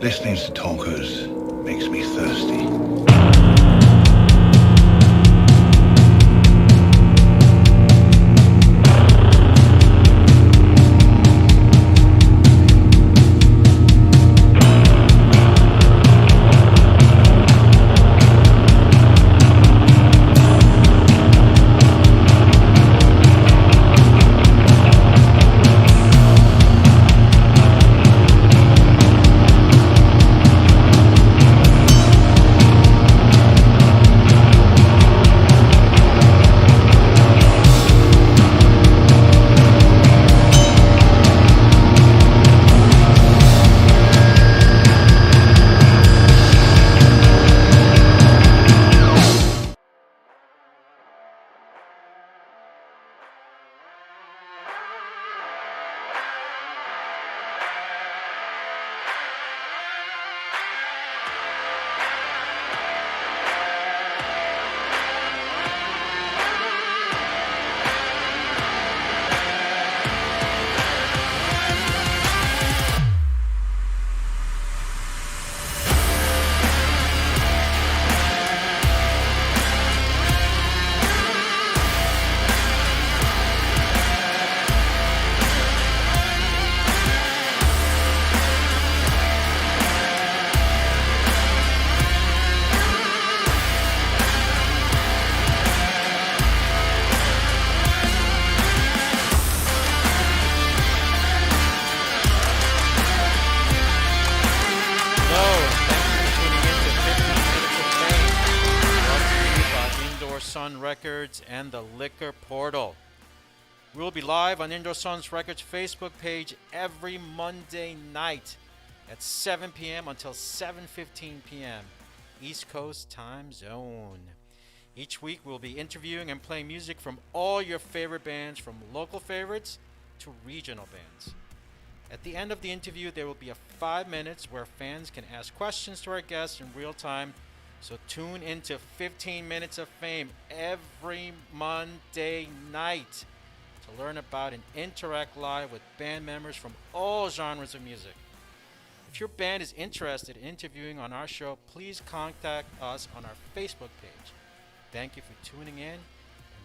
Listening to talkers makes me thirsty. Records and the Liquor Portal. We will be live on Indoor Suns Records Facebook page every Monday night at 7 p.m. until 7:15 p.m. East Coast time zone. Each week we'll be interviewing and playing music from all your favorite bands, from local favorites to regional bands. At the end of the interview, there will be a 5 minutes where fans can ask questions to our guests in real time. So tune into 15 Minutes of Fame every Monday night to learn about and interact live with band members from all genres of music. If your band is interested in interviewing on our show, please contact us on our Facebook page. Thank you for tuning in, and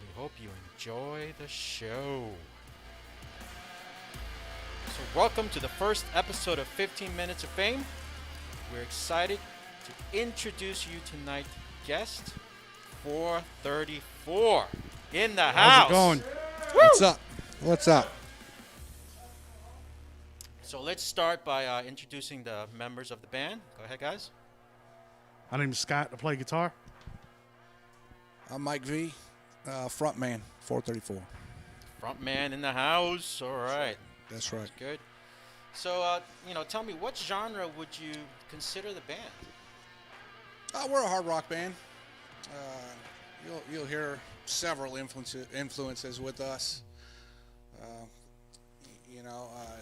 we hope you enjoy the show. So welcome to the first episode of 15 Minutes of Fame. We're excited to introduce you tonight's guest, 434 in the house. How's it going? Woo! What's up? What's up? So let's start by introducing the members of the band. Go ahead, guys. My name is Scott. I play guitar. I'm Mike V, frontman, 434. Frontman in the house. All right. That's right. That's good. So, tell me, what genre would you consider the band? We're a hard rock band. You'll hear several influences with us.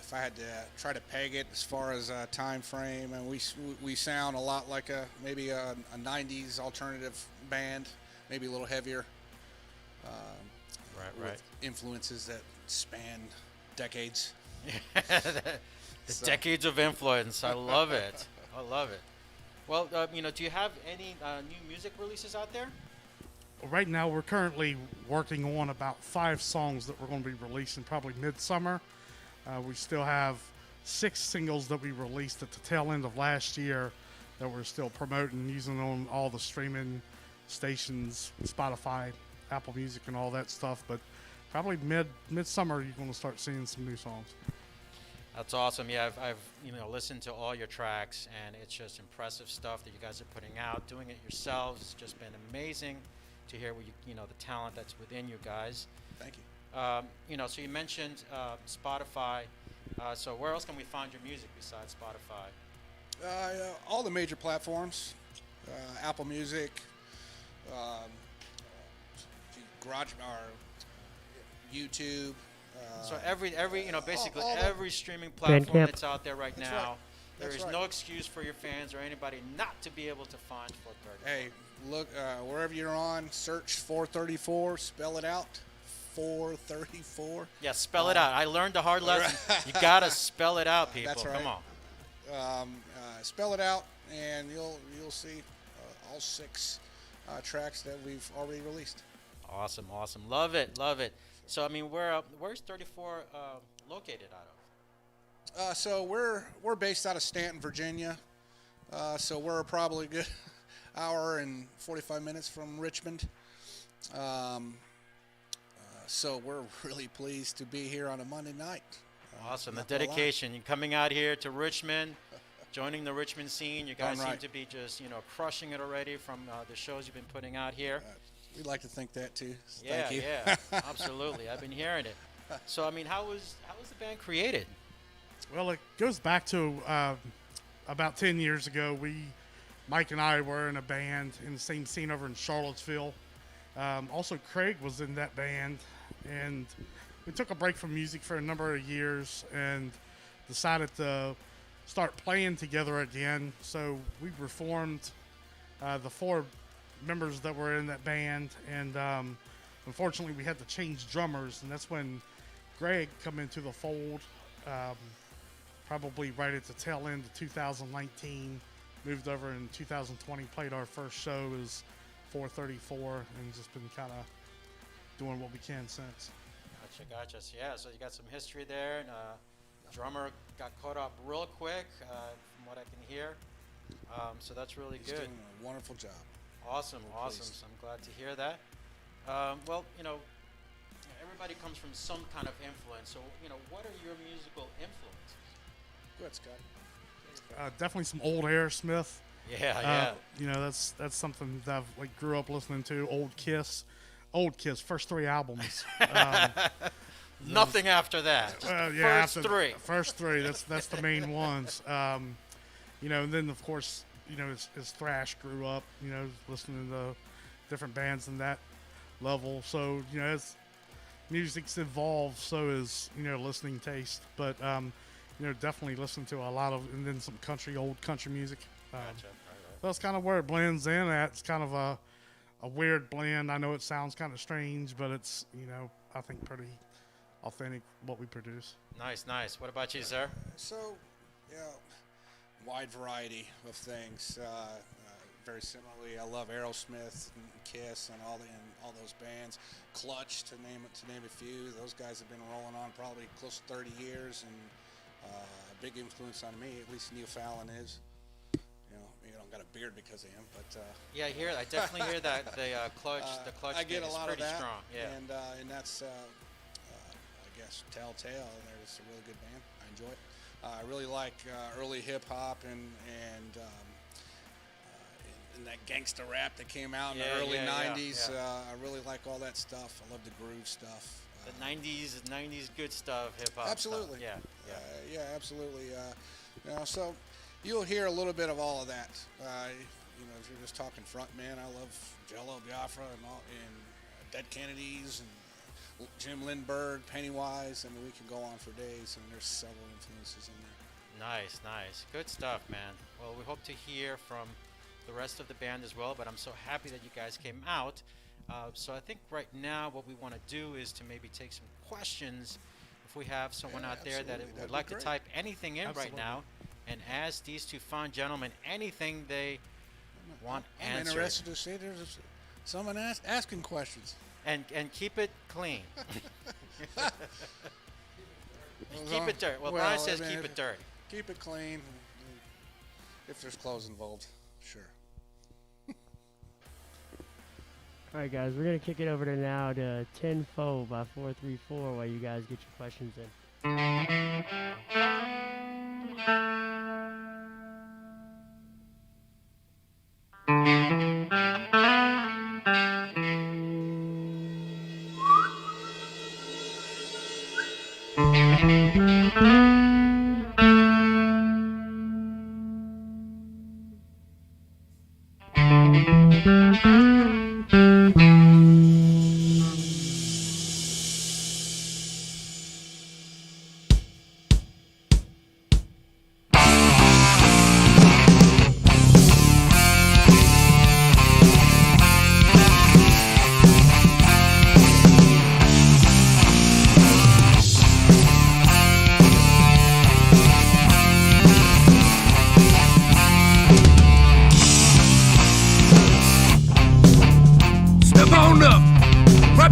If I had to try to peg it as far as time frame, and we sound a lot like maybe a 90s alternative band, maybe a little heavier. Right. Influences that span decades. the decades of influence. I love it. I love it. Well, do you have any new music releases out there? Right now, we're currently working on about 5 songs that we're going to be releasing probably midsummer. We still have 6 singles that we released at the tail end of last year that we're still promoting, using on all the streaming stations, Spotify, Apple Music, and all that stuff. But probably midsummer, you're going to start seeing some new songs. That's awesome. Yeah, I've listened to all your tracks, and it's just impressive stuff that you guys are putting out. Doing it yourselves, it's just been amazing to hear what the talent that's within you guys. Thank you. So you mentioned Spotify. So where else can we find your music besides Spotify? All the major platforms, Apple Music, Garage, or YouTube. So every basically every streaming platform that's out there right That's now, right. there is right. no excuse for your fans or anybody not to be able to find 434. Hey, look, wherever you're on, search 434, spell it out, 434. Yeah, spell it out. I learned a hard lesson. You gotta spell it out, people. That's right. Come on. Spell it out, and you'll see all 6 tracks that we've already released. Awesome, awesome. Love it, love it. So, I mean, where's 34 located out of? So we're based out of Stanton, Virginia. So we're probably a good hour and 45 minutes from Richmond. So we're really pleased to be here on a Monday night. Awesome. The dedication. You're coming out here to Richmond, joining the Richmond scene. You guys seem to be just, crushing it already from the shows you've been putting out here. We'd like to think that too. So yeah, thank you. yeah, absolutely. I've been hearing it. So, I mean, how was the band created? Well, it goes back to about 10 years ago. Mike and I were in a band in the same scene over in Charlottesville. Also, Craig was in that band, and we took a break from music for a number of years and decided to start playing together again. So we reformed the 4 members that were in that band, and unfortunately we had to change drummers, and that's when Greg come into the fold, probably right at the tail end of 2019. Moved over in 2020, played our first show as 434, and just been kind of doing what we can since. Gotcha. So, yeah, so you got some history there, and drummer got caught up real quick, from what I can hear. So that's really He's good. doing a wonderful job. Awesome. Pleased. So I'm glad to hear that. Well, everybody comes from some kind of influence. So, what are your musical influences? Go ahead, Scott. Definitely some old Aerosmith. Yeah. That's something that I've grew up listening to. Old Kiss, first 3 albums. Nothing after that. Just first 3. First 3. That's the main ones. And then of course, as thrash grew up, listening to different bands in that level. So as music's evolved, so is listening taste. But definitely listen to a lot of, and then some old country music. Gotcha. That's kind of where it blends in at. It's kind of a weird blend. I know it sounds kind of strange, but it's, I think pretty authentic what we produce. Nice. What about you, sir? So, wide variety of things. Very similarly, I love Aerosmith and Kiss and all those bands. Clutch, to name a few. Those guys have been rolling on probably close to 30 years, and a big influence on me. At least Neil Fallon is. You don't got a beard because of him, but yeah, I definitely hear that the clutch. The clutch I get a lot pretty of that, strong. Yeah, and that's I guess Telltale. They're just a really good band. I enjoy it. I really like early hip hop and that gangsta rap that came out in the early '90s. Yeah. I really like all that stuff. I love the groove stuff. The '90s good stuff, hip hop. Absolutely. Stuff. Yeah. Absolutely. So you'll hear a little bit of all of that. If you're just talking frontman, I love Jello Biafra and Dead Kennedys and Jim Lindbergh, Pennywise. I mean, we can go on for days, and there's several influences in there. Nice. Good stuff, man. Well, we hope to hear from the rest of the band as well, but I'm so happy that you guys came out. So I think right now what we want to do is to maybe take some questions. If we have someone out there that would like to type anything in right now and ask these 2 fine gentlemen anything they want answered. I'm interested to see there's someone asking questions. And keep it clean. Keep it dirty. Well, Brian says keep it dirty. Keep it clean. If there's clothes involved, sure. All right, guys, we're going to kick it over now to 10 Foe by 434 while you guys get your questions in.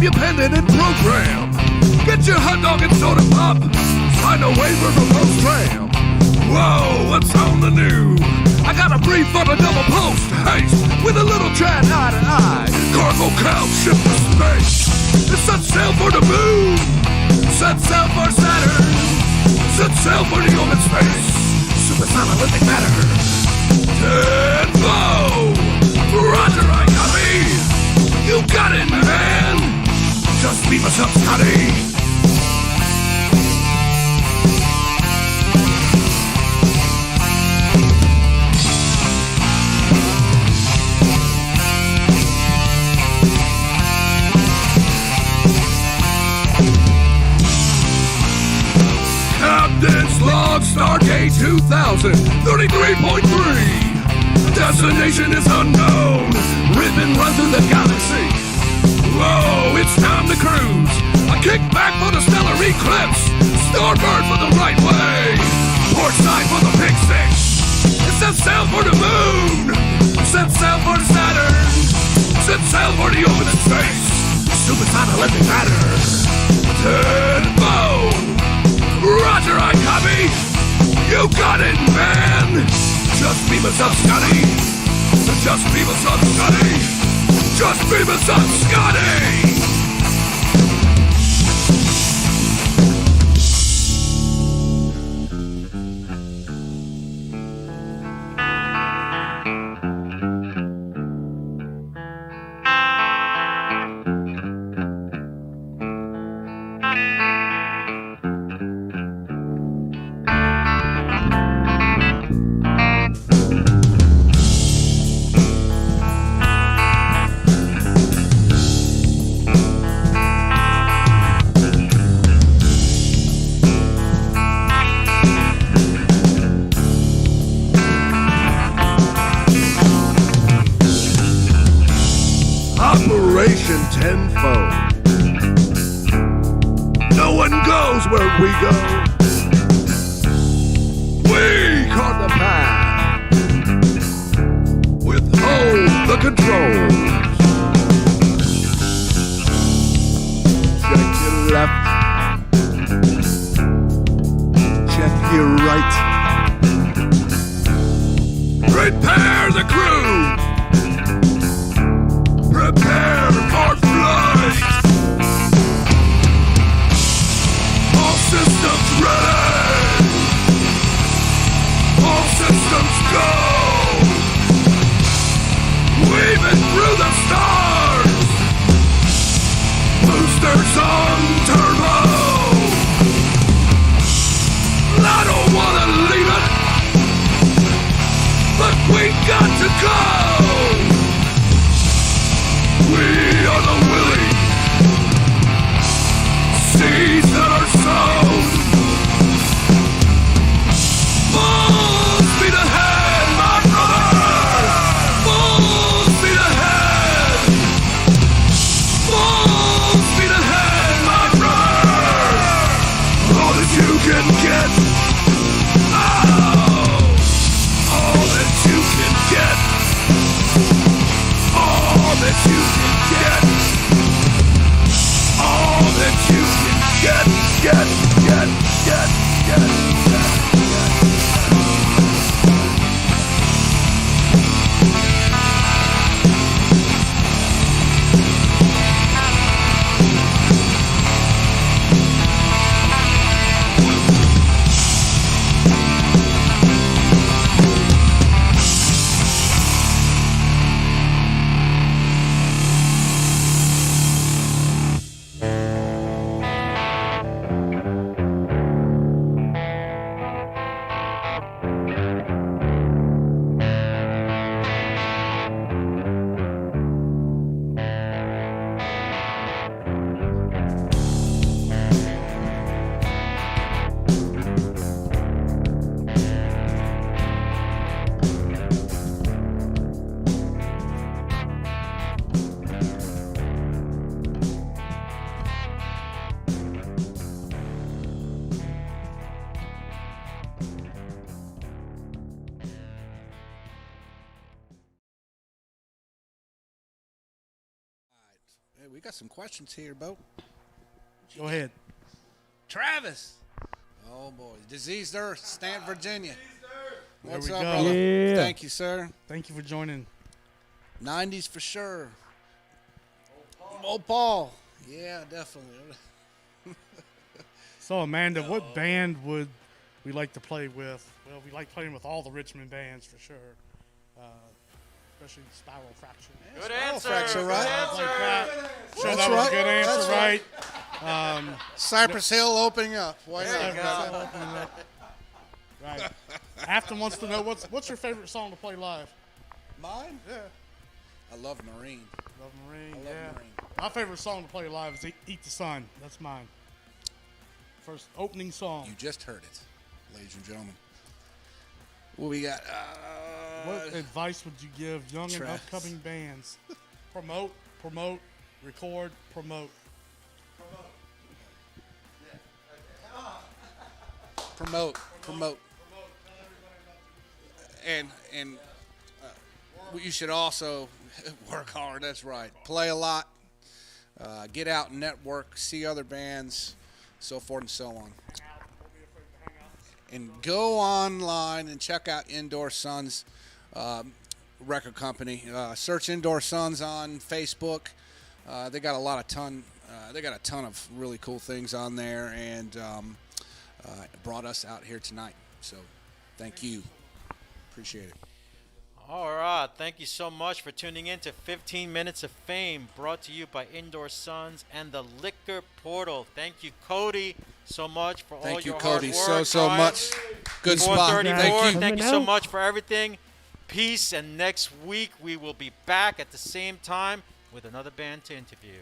independent program. Get your hot dog and soda pop. Sign a waiver from Post-Tram. Whoa, what's on the news? I got a brief on a double post haste with a little chat eye to eye. Cargo couch ship to space. It set sail for the moon. Set sail for Saturn. Set sail for the human space. Supersonic living matter. Tempo. Roger, I copy. You got it, man. Just beam us up, Scotty. Captain's log, Stargate 2000, 33.3. Destination is unknown. Ribbon run through the galaxy. Whoa, it's time to cruise. A kick back for the stellar eclipse. Starbird for the right way. Port side for the Big Six. It set sail for the moon. Set sail for Saturn. Set sail for the open space. Supersonic living matter. Tempo. Roger, I copy. You got it, man. Just beam us up, Scotty. Just beam us up, Scotty. Just beam us up, Scotty. Operation Tenfold. No one goes where we go. We caught the path. Withhold the controls. Check your left. Check your right. Prepare the crew. Prepare for flight! All systems ready! All systems go! Weaving through the stars! Boosters on turbo! I don't wanna leave it, but we got to go! We are the willing seeds that are sown. Full speed ahead, my brother. Full speed ahead. Full speed ahead, my brother. All that you can get. Oh, all that you can get. we got some questions here, Bo. Go ahead. Travis. Oh boy, Diseased Earth, Stanton, Virginia. What's we up, go. brother? Yeah. Thank you, sir. Thank you for joining. 90s for sure. Old Paul. Yeah, definitely. So, Amanda, what band would we like to play with? Well, we like playing with all the Richmond bands for sure, especially Spiral Fracture. Good Spiral answer. Fracture, right? Good Like answer. that. Sure, That's that was right. a good answer, That's right? right. Cypress Hill opening up. Why not? Right. Afton wants to know what's your favorite song to play live? Mine? Yeah. I love Marine. Love Marine. I love Yeah. Marine. My favorite song to play live is Eat the Sun. That's mine. First opening song. You just heard it, ladies and gentlemen. What we got? What advice would you give young and Travis. upcoming bands? Promote, record, promote. Promote. And you should also work hard. That's right. Play a lot. Get out and network. See other bands, so forth and so on. And go online and check out Indoor Suns record company. Search Indoor Suns on Facebook. They got a ton of really cool things on there, and brought us out here tonight. So, thank you. Appreciate it. All right. Thank you so much for tuning in to 15 Minutes of Fame, brought to you by Indoor Suns and the Liquor Portal. Thank you, Cody, so much for all Thank you, your Cody, hard work. so guys. much. Good spot. 434. Thank you. Thank you Coming so out. much for everything. Peace, and next week we will be back at the same time with another band to interview.